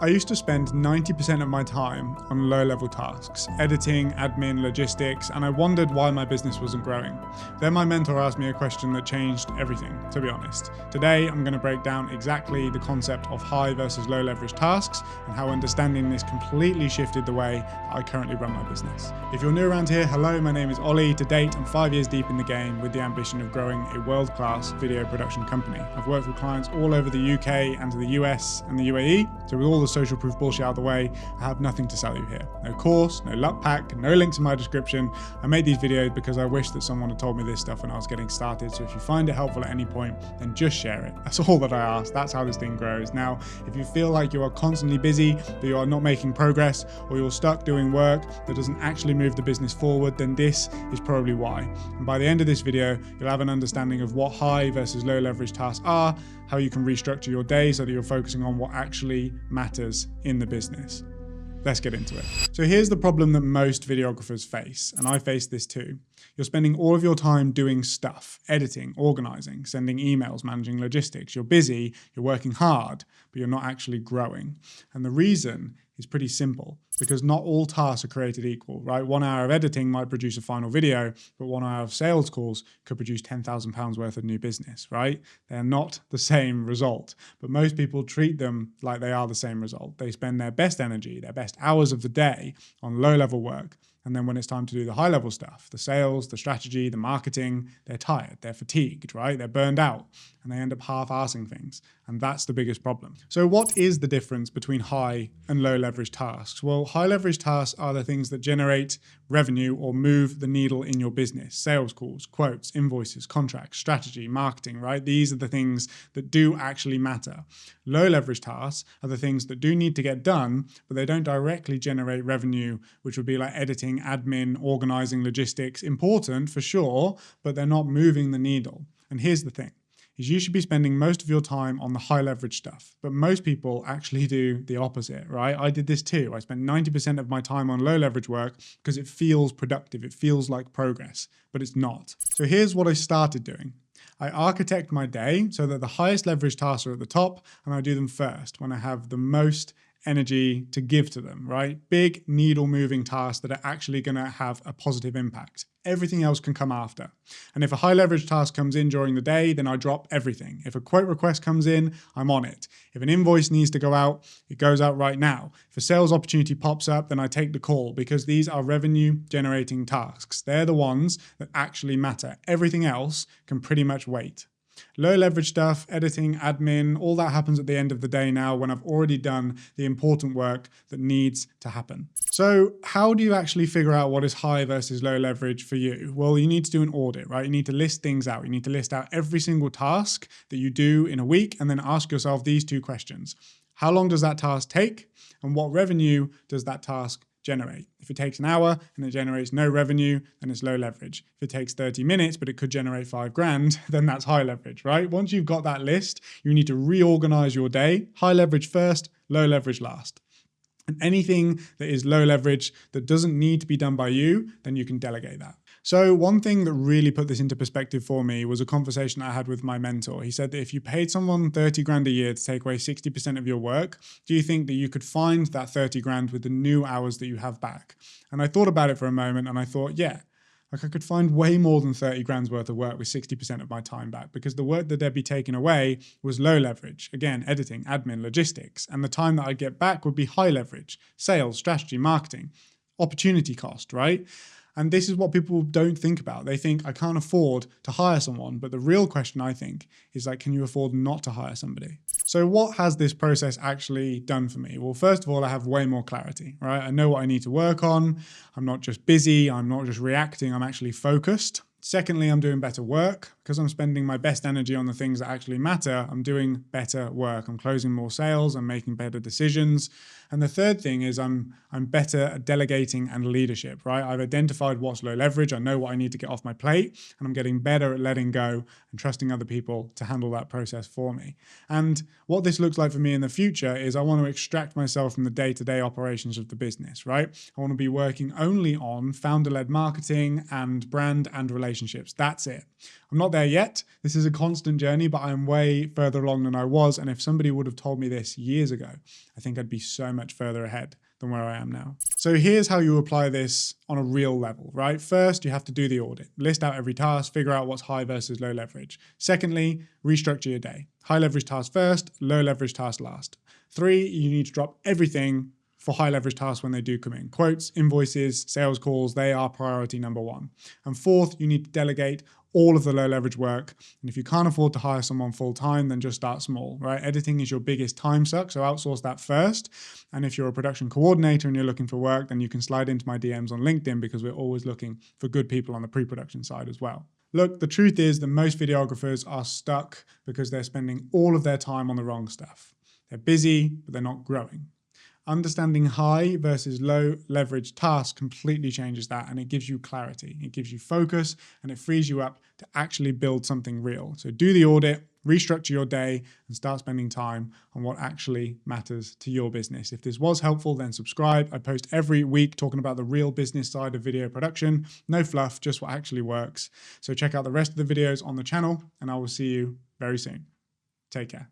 I used to spend 90% of my time on low-level tasks, editing, admin, logistics, and I wondered why my business wasn't growing. Then my mentor asked me a question that changed everything, to be honest. Today, I'm going to break down exactly the concept of high versus low leverage tasks and how understanding this completely shifted the way I currently run my business. If you're new around here, hello, my name is Ollie. To date, I'm 5 years deep in the game with the ambition of growing a world-class video production company. I've worked with clients all over the UK and the US and the UAE, so with all the social proof bullshit out of the way, I have nothing to sell you here. No course, no luck pack, no links in my description. I made these videos because I wish that someone had told me this stuff when I was getting started. So if you find it helpful at any point, then just share it. That's all that I ask. That's how this thing grows. Now, if you feel like you are constantly busy, that you are not making progress, or you're stuck doing work that doesn't actually move the business forward, then this is probably why. And by the end of this video, you'll have an understanding of what high versus low leverage tasks are, how you can restructure your day so that you're focusing on what actually matters in the business. Let's get into it. So here's the problem that most videographers face, and I face this too. You're spending all of your time doing stuff, editing, organizing, sending emails, managing logistics. You're busy, you're working hard, but you're not actually growing. And the reason is pretty simple, because not all tasks are created equal, right? 1 hour of editing might produce a final video, but 1 hour of sales calls could produce £10,000 worth of new business, right? They're not the same result, but most people treat them like they are the same result. They spend their best energy, their best hours of the day on low-level work. And then when it's time to do the high-level stuff, the sales, the strategy, the marketing, they're tired, they're fatigued, right? They're burned out, and they end up half-arsing things. And that's the biggest problem. So what is the difference between high and low leverage tasks? Well, high leverage tasks are the things that generate revenue or move the needle in your business. Sales calls, quotes, invoices, contracts, strategy, marketing, right? These are the things that do actually matter. Low leverage tasks are the things that do need to get done, but they don't directly generate revenue, which would be like editing, admin, organizing, logistics. Important for sure, but they're not moving the needle. And here's the thing. Is you should be spending most of your time on the high leverage stuff. But most people actually do the opposite, right? I did this too. I spent 90% of my time on low leverage work because it feels productive. It feels like progress, but it's not. So here's what I started doing. I architect my day so that the highest leverage tasks are at the top, and I do them first when I have the most energy to give to them, right? Big needle moving tasks that are actually going to have a positive impact. Everything else can come after. And if a high leverage task comes in during the day, then I drop everything. If a quote request comes in, I'm on it. If an invoice needs to go out, it goes out right now. If a sales opportunity pops up, then I take the call, because these are revenue generating tasks. They're the ones that actually matter. Everything else can pretty much wait. Low leverage stuff, editing, admin, all that happens at the end of the day now when I've already done the important work that needs to happen. So how do you actually figure out what is high versus low leverage for you? Well, you need to do an audit, right? You need to list things out. You need to list out every single task that you do in a week and then ask yourself these two questions. How long does that task take? And what revenue does that task generate? If it takes an hour and it generates no revenue, then it's low leverage. If it takes 30 minutes, but it could generate $5,000, then that's high leverage, right? Once you've got that list, you need to reorganize your day. High leverage first, low leverage last. And anything that is low leverage that doesn't need to be done by you, then you can delegate that. So one thing that really put this into perspective for me was a conversation I had with my mentor. He said that if you paid someone 30 grand a year to take away 60% of your work, do you think that you could find that 30 grand with the new hours that you have back? And I thought about it for a moment and I thought, yeah, like I could find way more than 30 grand's worth of work with 60% of my time back, because the work that they'd be taking away was low leverage. Again, editing, admin, logistics, and the time that I'd get back would be high leverage, sales, strategy, marketing, opportunity cost, right? And this is what people don't think about. They think, I can't afford to hire someone. But the real question, I think, is like, can you afford not to hire somebody? So what has this process actually done for me? Well, first of all, I have way more clarity, right? I know what I need to work on. I'm not just busy. I'm not just reacting. I'm actually focused. Secondly, I'm doing better work because I'm spending my best energy on the things that actually matter. I'm doing better work. I'm closing more sales. I'm making better decisions. And the third thing is I'm better at delegating and leadership, right? I've identified what's low leverage. I know what I need to get off my plate, and I'm getting better at letting go and trusting other people to handle that process for me. And what this looks like for me in the future is I want to extract myself from the day-to-day operations of the business, right? I want to be working only on founder-led marketing and brand and relationship relationships. That's it. I'm not there yet. This is a constant journey, but I'm way further along than I was. And if somebody would have told me this years ago, I think I'd be so much further ahead than where I am now. So here's how you apply this on a real level, right? First, you have to do the audit. List out every task, figure out what's high versus low leverage. Secondly, restructure your day. High leverage task first, low leverage task last. 3, you need to drop everything for high leverage tasks when they do come in. Quotes, invoices, sales calls, they are priority number 1. And 4th, you need to delegate all of the low leverage work. And if you can't afford to hire someone full time, then just start small, right? Editing is your biggest time suck, so outsource that first. And if you're a production coordinator and you're looking for work, then you can slide into my DMs on LinkedIn because we're always looking for good people on the pre-production side as well. Look, the truth is that most videographers are stuck because they're spending all of their time on the wrong stuff. They're busy, but they're not growing. Understanding high versus low leverage tasks completely changes that, and it gives you clarity. It gives you focus, and it frees you up to actually build something real. So do the audit, restructure your day, and start spending time on what actually matters to your business. If this was helpful, then subscribe. I post every week talking about the real business side of video production. No fluff, just what actually works. So check out the rest of the videos on the channel, and I will see you very soon. Take care.